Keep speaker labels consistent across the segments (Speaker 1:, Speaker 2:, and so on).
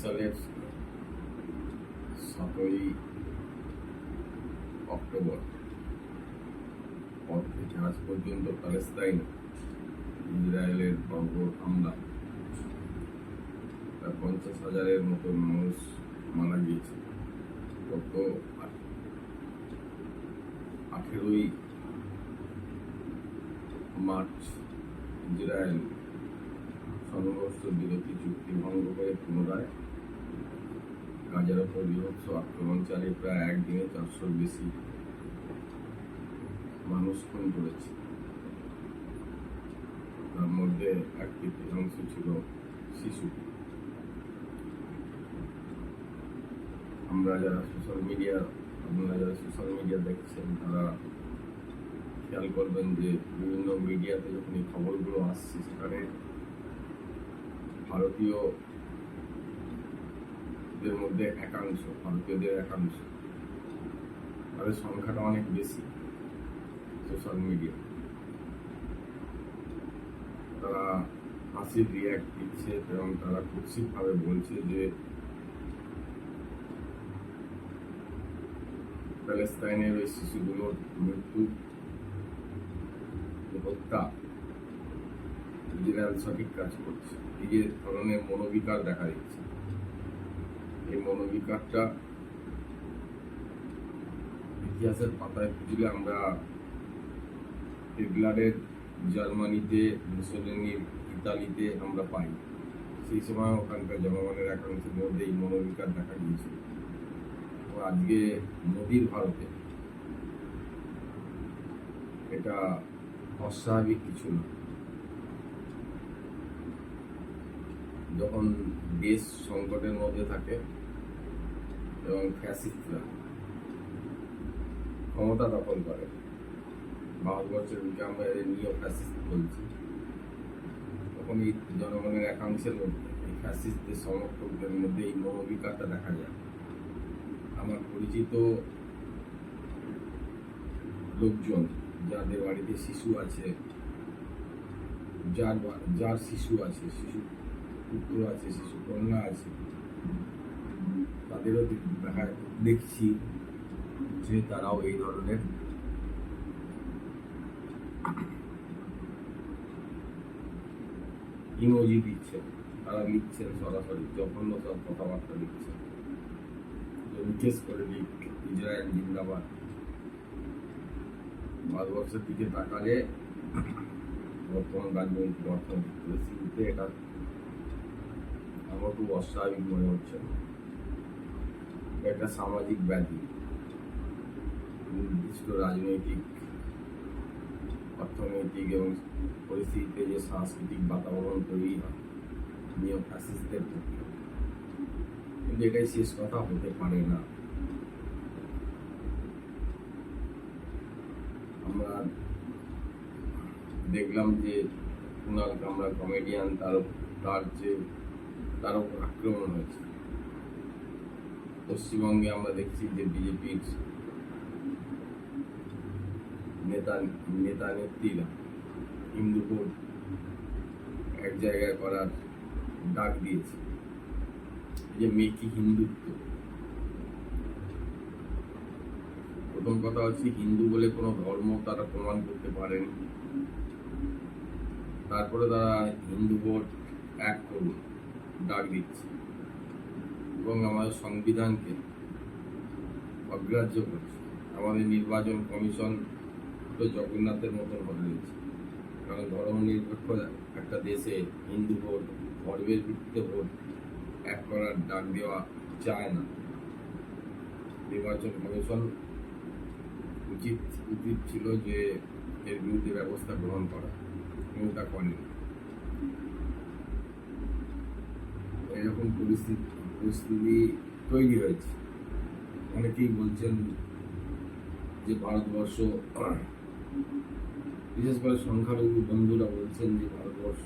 Speaker 1: সালের 7ই অক্টোবর পর থেকে আজ পর্যন্ত প্যালেস্তাইন ইসরায়েলের বর্বর হামলা প্রায় 50,000-এর মতো মানুষ মারা গিয়েছে। গত 18ই মার্চ ইসরায়েল সংঘর্ষ বিরতি চুক্তি ভঙ্গ করে পুনরায় গাজার ওপর বীভৎস আক্রমণ চালিয়ে প্রায় একদিনে 400-র বেশি মানুষ খুন করেছে। তার মধ্যে এক তৃতীয়াংশ ছিল শিশু। আপনারা যারা সোশ্যাল মিডিয়া দেখছেন তারা খেয়াল করবেন যে বিভিন্ন মিডিয়াতে যখন এই খবরগুলো আসছে সেখানে ভারতীয়দের মধ্যে ভারতীয়দের একাংশ তাদের সংখ্যাটা অনেক বেশি সোশ্যাল মিডিয়া। তারা হাসির রিয়াক্ট দিচ্ছে এবং তারা কুৎসিতভাবে বলছে যে প্যালেস্তাইনের ওই শিশুগুলোর মৃত্যু হত্যা ইসরায়েল সঠিক কাজ করছে। এই যে ধরনের মনোবিকার দেখা দিচ্ছে, এই মনোবিকারটা ইতিহাসের পাতায় খুঁজলে আমরা হিটলারের জার্মানিতে, মুসোলিনির ইতালিতে আমরা পাই। সেই সময় ওখানকার জনগণের একাংশের মধ্যে এই মনোবিকার দেখা গিয়েছিল। আজকে মোদির ভারতে এটা অস্বাভাবিক কিছু না। যখন দেশ সংকটের মধ্যে থাকে এবং ফ্যাসিস্টরা ক্ষমতা দখল করে, ভারতবর্ষের দিকে আমরা নিও ফ্যাসিস্ট বলছি, তখন এই জনগণের একাংশের মধ্যে এই ফ্যাসিস্টদের সমর্থকদের মধ্যে এই মনোবিকারটা দেখা যায়। আমার পরিচিত লোকজন যাদের বাড়িতে শিশু আছে, যার শিশু আছে, শিশু পুত্র আছে, শিশু কন্যা আছে, তাদেরও দেখছি যে তারাও এই ধরনের ইমোজি দিচ্ছেন। তারা লিখছেন সরাসরি জঘন্য সব কথাবার্তা লিখছেন, বিশেষ করে ইসরায়েল জিন্দাবাদ। ভারতবর্ষের দিকে তাকালে বর্তমান রাজনৈতিক অর্থনৈতিক পরিস্থিতিতে এটা আমার খুব অস্বাভাবিক মনে হচ্ছে। একটা সামাজিক ব্যাধি, নির্দিষ্ট রাজনৈতিক, অর্থনৈতিক এবং পরিস্থিতিতে যে সাংস্কৃতিক বাতাবরণ তৈরি হয় নিও ফ্যাসিস্টদের পক্ষে, কিন্তু এটাই শেষ কথা হতে পারে না। আমরা দেখলাম যে কুণাল কামরা কমেডিয়ান, তার উপর আক্রমণ হয়েছে। পশ্চিমবঙ্গে আমরা দেখছি যে বিজেপির নেত্রীরা হিন্দু ভোট এক জায়গায় করার ডাক দিয়েছে। যে মেকি হিন্দুত্ব, প্রথম কথা হচ্ছে হিন্দু বলে কোনো ধর্ম তারা প্রমাণ করতে পারেনি। তারপরে তারা হিন্দু ভোট এক করুন ডাক দিচ্ছে এবং আমাদের সংবিধানকে অগ্রাহ্য করছে। আমাদের নির্বাচন কমিশন তো জগন্নাথের মতন হয়ে রয়েছে, কারণ ধর্মনিরপেক্ষ একটা দেশে হিন্দু ভোট, ধর্মের ভিত্তিতে ভোট এক করার ডাক দেওয়া চায় না। নির্বাচন কমিশন উচিত ছিল যে এর বিরুদ্ধে ব্যবস্থা গ্রহণ করা, কিন্তু তা করেনি। এরকম পরিস্থিতি তৈরি হয়েছে। অনেকেই বলছেন যে ভারতবর্ষ, বিশেষ করে সংখ্যালঘু বন্ধুরা বলছেন যে ভারতবর্ষ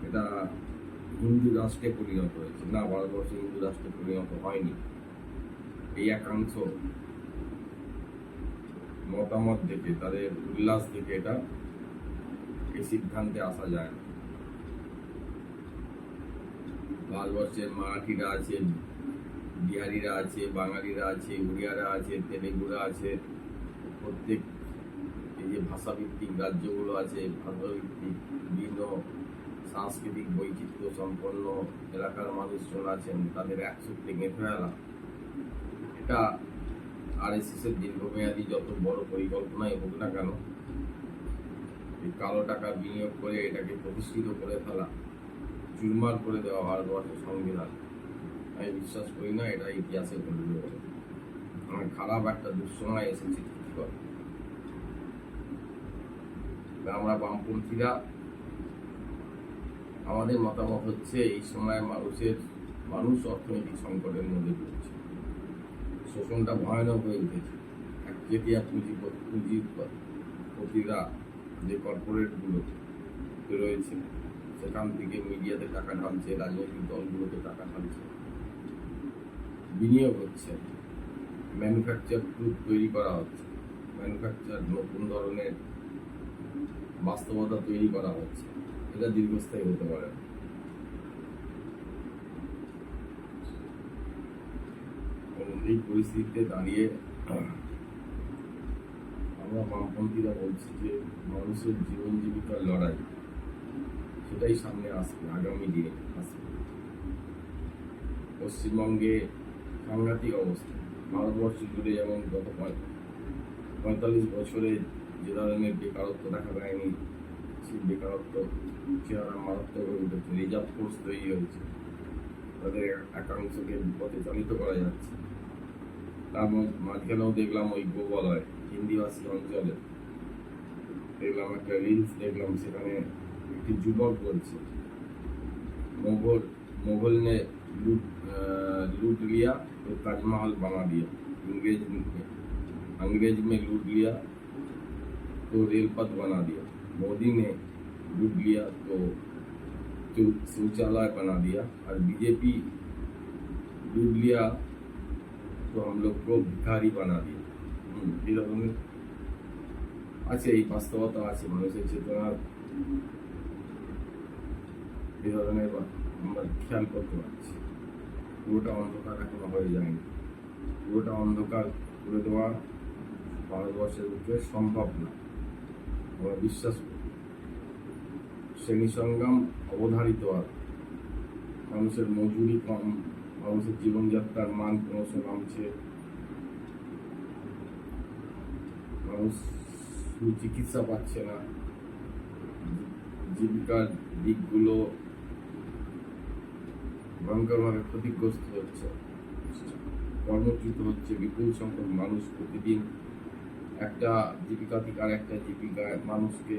Speaker 1: এটা হিন্দু রাষ্ট্রে পরিণত হয়েছে। না, ভারতবর্ষ হিন্দু রাষ্ট্রে পরিণত হয়নি। এই একাংশ মতামত দেখে, তাদের উল্লাস দেখে এটা এই সিদ্ধান্তে আসা যায় না। ভারতবর্ষের মারাঠিরা আছে, বিহারিরা আছে, বাঙালিরা আছে, উড়িয়ারা আছে, তেলেগুরা আছে, প্রত্যেক এই যে ভাষাভিত্তিক রাজ্যগুলো আছে, ভাষাভিত্তিক বিভিন্ন সাংস্কৃতিক বৈচিত্র্য সম্পন্ন এলাকার মানুষজন আছেন, তাদের একসূত্রে গেঁথে ফেলা, এটা আরএসএসের দীর্ঘমেয়াদী যত বড় পরিকল্পনাই হোক না কেন, এই কালো টাকা বিনিয়োগ করে এটাকে প্রতিষ্ঠিত করে ফেলা, চুরমার করে দেওয়া ভারতবর্ষের সংবিধান, আমি বিশ্বাস করি না এটা ইতিহাসে ঘটবে বলে। আমার খারাপ একটা দুঃসময় এসেছে ঠিক করে। আমরা বামপন্থীরা আমাদের মতামত হচ্ছে এই সময় মানুষ অর্থনৈতিক সংকটের মধ্যে পড়ছে, শোষণটা ভয়ানক হয়ে উঠেছে। একচেটিয়া পুঁজিপতিরা যে কর্পোরেটগুলো রয়েছে সেখান থেকে মিডিয়াতে টাকা ঢালছে, রাজনৈতিক দলগুলোতে টাকা ঢালছে, বিনিয়োগ হচ্ছে, ম্যানুফ্যাকচার গ্রুপ তৈরি করা হচ্ছে, ম্যানুফ্যাকচার নতুন ধরনের বাস্তবতা তৈরি করা হচ্ছে। এটা দীর্ঘস্থায়ী হতে পারে। এই পরিস্থিতিতে দাঁড়িয়ে আমরা বামপন্থীরা বলছি যে মানুষের জীবন জীবিকার লড়াই, সেটাই সামনে আসবে, আগামী দিনে আসবে। পশ্চিমবঙ্গে সাংঘাতিক অবস্থা, ভারতবর্ষ জুড়ে যেমন গত 45 বছরে যে ধরনের বেকারত্ব দেখা দেয়নি, সেই বেকারত্ব চেহারা মারাত্মক হয়ে উঠেছে। রিজার্ভ ফোর্স তৈরি হয়েছে, তাদের একাংশকে বিপথে চালিত করা যাচ্ছে। তার মাঝখানেও দেখলাম ওই গোবলয় হিন্দিভাষী অঞ্চলে দেখলাম একটা রিলস দেখলাম, সেখানে একটি যুবক বলছে मुगल ने लूट लिया तो ताजमहल बना दिया, अंग्रेज में लूट लिया तो रेलपथ बना दिया, मोदी ने लूट लिया तो शौचालय बना दिया, और बीजेपी लूट लिया तो हम लोग को भिखारी बना दिया। এরকম আছে, এই বাস্তবতা আছে, মানুষের চেতনার এই ধরনের আমরা খেয়াল করতে পারছি। পুরোটা অন্ধকার এখনো হয়ে যায়নি, পুরোটা অন্ধকার করে দেওয়া ভারতবর্ষের পক্ষে সম্ভব না। আমরা বিশ্বাস করি শ্রেণী সংগ্রাম অবধারিত হয়, মানুষের মজুরি কম, মানুষের জীবনযাত্রার মান ক্রমশ নামছে, মানুষ চিকিৎসা পাচ্ছে না, জীবিকার দিকগুলো ভয়ঙ্করভাবে ক্ষতিগ্রস্ত হচ্ছে, কর্মচ্যুত হচ্ছে বিপুল সংখ্যক মানুষ। প্রতিদিন একটা জীবিকা থেকে আর একটা জীবিকায় মানুষকে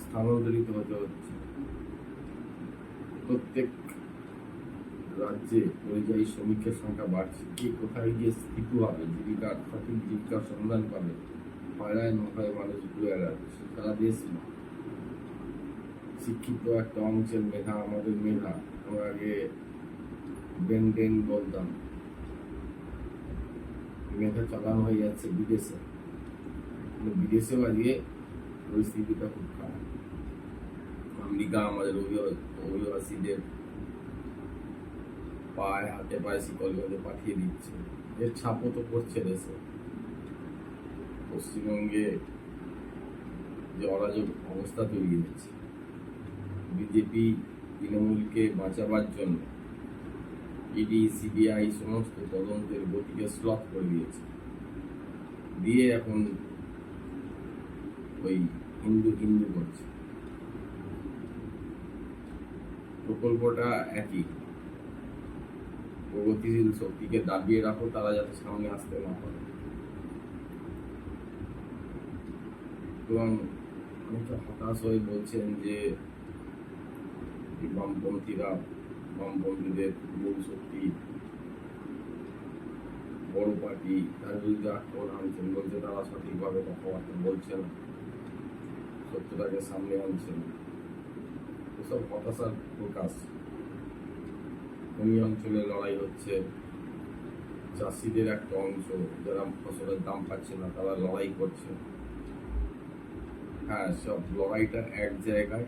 Speaker 1: স্থানান্তরিত হতে হচ্ছে। প্রত্যেক রাজ্যে পরিযায়ী শ্রমিকের সংখ্যা বাড়ছে। কে কোথায় গিয়ে স্থিত হবে, জীবিকার সঠিক জীবিকার সন্ধান পাবে, হয়রায় নয় মানুষ ঘুরে বেড়াচ্ছে সারা দেশ। শিক্ষিত একটা অংশের মেধা, আমাদের মেধা, আমরা আগে ব্রেন বলতাম, মেধা চালানো হয়ে যাচ্ছে বিদেশে। বিদেশেও আজকে পরিস্থিতিটা খুব খারাপ। আমেরিকা আমাদের অভিবাসীদের পায়ে হাতে পায়ে শিকল বেঁধে পাঠিয়ে দিচ্ছে, এর ছাপও তো পড়ছে দেশে। পশ্চিমবঙ্গে যে অরাজক অবস্থা তৈরি হচ্ছে, বিজেপি তৃণমূলকে বাঁচাবার জন্য ইডি সিবিআই সমস্ত তদন্তের গতিকে স্লথ করে দিয়েছে, দিয়ে এখন ওই হিন্দু করছে। প্রকল্পটা একই, প্রগতিশীল শক্তিকে দাবিয়ে রাখো, তারা যাতে সামনে আসতে না পারে। এবং অনেকটা হতাশ হয়ে বলছেন যে বামপন্থীদের মূল শক্তি বড় পার্টি, তার বিরুদ্ধে আক্রমণ আনছেন, বলছে তারা সঠিকভাবে কথাবার্তা বলছে না, সত্যটাকে সামনে আনছে না। এসব হতাশার প্রকাশ। খনি অঞ্চলে লড়াই হচ্ছে, চাষিদের একটা অংশ যারা ফসলের দাম পাচ্ছে না তারা লড়াই করছে। হ্যাঁ, সব লড়াইটা এক জায়গায়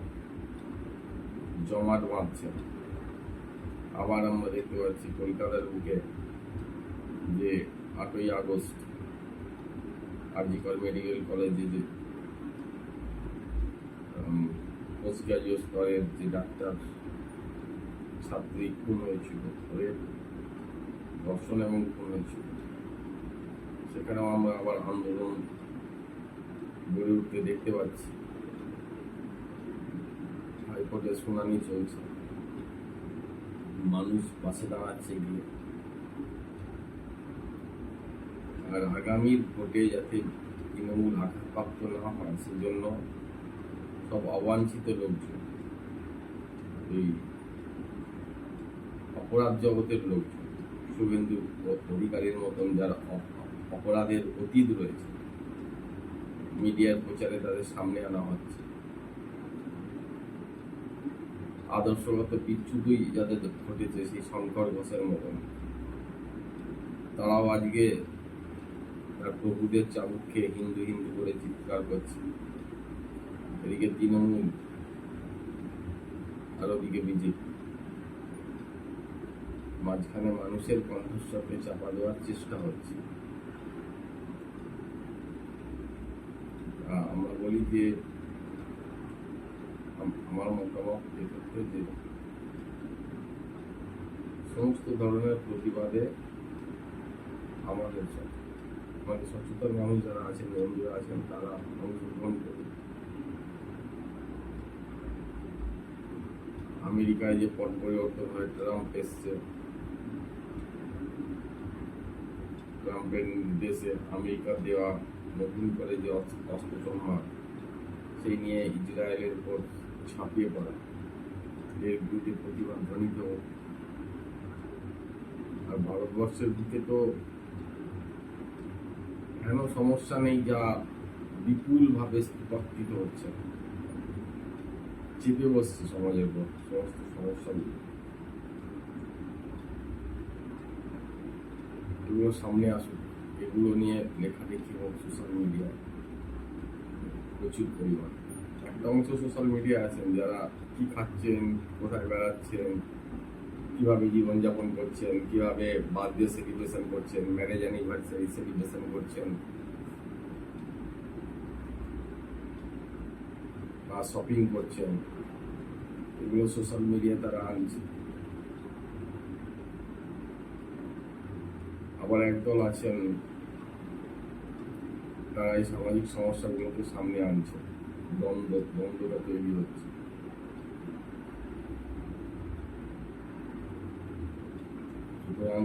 Speaker 1: জমাট বাঁধছে। আবার আমরা দেখতে পাচ্ছি কলকাতার বুকে যে 8ই আগস্ট আরজিকর মেডিকেল কলেজে যে পোস্ট গ্রাজুয়েট স্তরের যে ডাক্তার ছাত্রী খুন হয়েছিল, ধর্ষণ এবং খুন হয়েছিল, সেখানেও আমরা আবার আন্দোলন গড়ে উঠতে দেখতে পাচ্ছি। হাইকোর্টে শুনানি চলছে, মানুষ পাশে দাঁড়াচ্ছে গিয়ে। আর আগামীর ভোটে যাতে তৃণমূল আঘাতপ্রাপ্ত না হয় সেজন্য সব অবাঞ্ছিত লোকজন, এই অপরাধ জগতের লোকজন, শুভেন্দু অধিকারীর মতন যারা অপরাধের অতীত রয়েছে, মিডিয়ার প্রচারে তাদের সামনে আনা হচ্ছে। আদর্শগত বিচ্যুতই যাদের ঘটেছে সেই শঙ্কর ঘোষের মতন, তারাও আজকে প্রভুদের চাবুক খেয়ে হিন্দু হিন্দু করে চিৎকার করছে। এদিকে তৃণমূল আর ওদিকে বিজেপি, মাঝখানে মানুষের কণ্ঠস্বরকে চাপা দেওয়ার চেষ্টা হচ্ছে। আমরা বলি যে আমার মতামত এক্ষেত্রে যে সমস্ত ধরনের প্রতিবাদে আমাদের সচেতন মানুষ যারা আছেন, বন্ধুরা আছেন, তারা অংশগ্রহণ করুন। আমেরিকায় যে পট পরিবর্তন হয়ে ট্রাম্প এসছে, ট্রাম্পের নির্দেশে আমেরিকা দেওয়া নতুন করে যে অস্ত্র সম্ভার, সেই নিয়ে ইসরায়েলের উপর ছাপিয়ে পড়া, এর বিরুদ্ধে প্রতিবাদ ধ্বনিত। আর ভারতবর্ষের দিকে তো কেন সমস্যা নেই, যা বিপুল ভাবে স্তূপাকৃত হচ্ছে, চেপে বসছে সমাজের পর সমস্ত সমস্যাগুলো। এগুলো সামনে আসুক, এগুলো নিয়ে লেখালেখি হোক সোশ্যাল মিডিয়ায় প্রচুর পরিমাণ। একটা অংশ সোশ্যাল মিডিয়া আছেন যারা কি খাচ্ছেন, কোথায় বেড়াচ্ছেন, কিভাবে জীবনযাপন করছেন, কিভাবে বার্থডে সেলিব্রেশন করছেন, ম্যারেজ অ্যানিভার্সারি সেলিব্রেশন করছেন, বা শপিং করছেন, এগুলো সোশ্যাল মিডিয়া তারা আনছে। আবার একদল আছেন তারা এই সামাজিক সমস্যাগুলোকে সামনে আনছে, দ্বন্দ্বটা তৈরি হচ্ছে। সুতরাং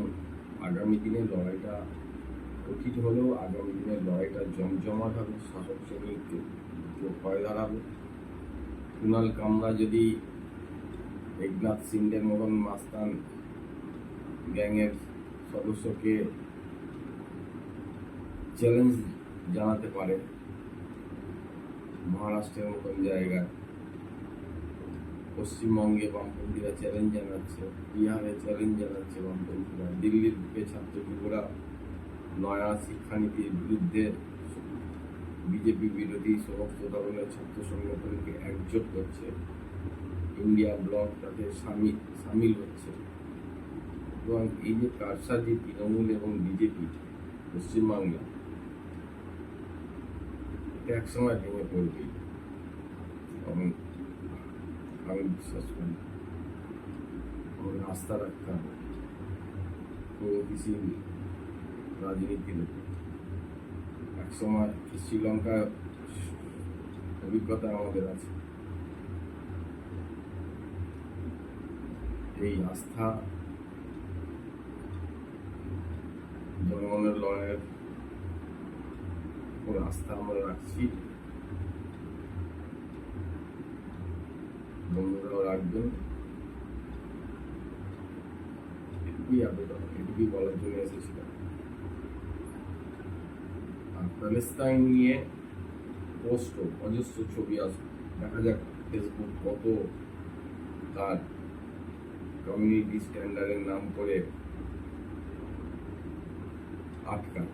Speaker 1: আগামী দিনের লড়াইটা কঠিন হলেও আগামী দিনের লড়াইটা জমজমাট হবে, শাসক শ্রেণীকে ভয় দাঁড়াবে। কুণাল কামরা যদি একনাথ সিন্ডের মতন মাস্তান গ্যাংয়ের সদস্যকে চ্যালেঞ্জ জানাতে পারে মহারাষ্ট্রের মতন জায়গায়, পশ্চিমবঙ্গে বামপন্থীরা চ্যালেঞ্জ জানাচ্ছে, বিহারে চ্যালেঞ্জ জানাচ্ছে বামপন্থীরা, দিল্লির বুকে ছাত্র যুবরা নয়া শিক্ষানীতির বিরুদ্ধে বিজেপি বিরোধী সমস্ত ধরনের ছাত্র সংগঠনকে একজোট করছে, ইন্ডিয়া ব্লক তাতে সামিল হচ্ছে। এবং এই যে কারসাজি তৃণমূল এবং বিজেপি পশ্চিমবাংলা, এটা একসময় ভেঙে পড়বেই, আমি বিশ্বাস করি। আমাদের আস্থা রাখতে হবে প্রগতিশীল রাজনীতির উপর। একসময় শ্রীলঙ্কা অভিজ্ঞতা আমাদের আছে। এই আস্থা, জনগণের লড়াইয়ের উপর আস্থা আমরা রাখছি, বন্ধুরাও রাখবেন। এটুকুই আবেদন, এটুকুই বলার জন্য এসেছিলাম। আর প্যালেস্তাইন নিয়ে পোস্ট অজস্র ছবি আসবে, দেখা যাক ফেসবুক কত তার কমিউনিটি স্ট্যান্ডার্ডের নাম করে আটকান।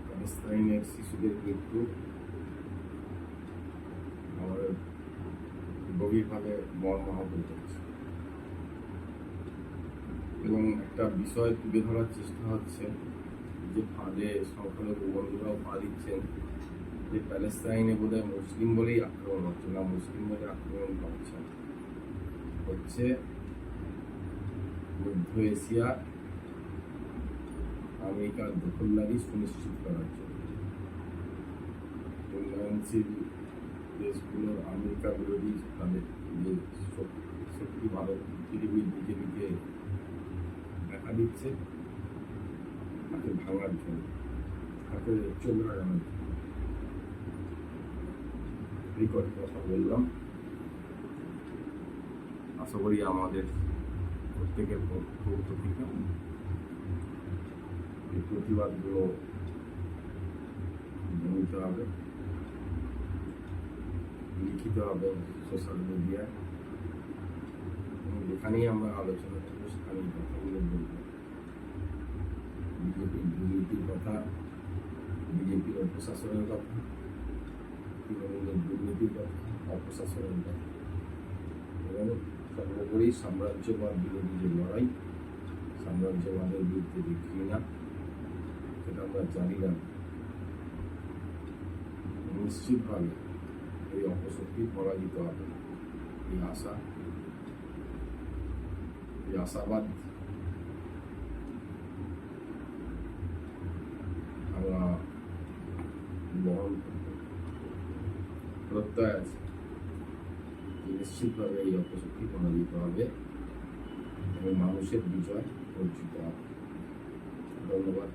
Speaker 1: প্যালেস্তাইনের শিশুদের মৃত্যু আমাদের গভীরভাবে মর্মাহত করছে, এবং একটা বিষয় তুলে ধরার চেষ্টা হচ্ছে যে ফাঁদে সংখ্যালঘু বন্ধুরাও পা দিচ্ছেন যে প্যালেস্তাইনে বোধহয় মুসলিম বলেই আক্রমণ হচ্ছে না, মুসলিম বলে আক্রমণ করছে হচ্ছে মধ্য এশিয়া আমেরিকার দখলদারি সুনিশ্চিত করার জন্য উন্নয়নশীল দেশগুলোর আমেরিকা বিরোধী তাদের যে শক্তি ভারত পৃথিবীর বিজেপিকে দেখা দিচ্ছে তাকে ভাঙার জন্য, তাকে চোখ রাখানোর জন্য এই কথা বললাম। আশা করি আমাদের প্রত্যেকের পক্ষ থেকে এই প্রতিবাদগুলো জানতে হবে, লিখিত হবে সোশ্যাল মিডিয়ায়, এবং যেখানেই আমরা আলোচনা করবো সেখানেই কথাগুলো বলবো। বিজেপির দুর্নীতির কথা, বিজেপির অপশাসনের কথা, তৃণমূলের দুর্নীতির কথা, অপশাসনের কথা, এবং সর্বোপরি সাম্রাজ্যবাদ বিরোধী যে লড়াই, সাম্রাজ্যবাদের বিরুদ্ধে যে ঘৃণা, সেটা আমরা জানি না। নিশ্চিতভাবে এই অপশক্তি পরাজিত হবে, এই আশাবাদ আমরা বহন করতে প্রত্যয় আছে। নিশ্চিতভাবে এই অপশক্তি পরাজিত হবে এবং মানুষের বিজয় অর্জিত হবে। ধন্যবাদ।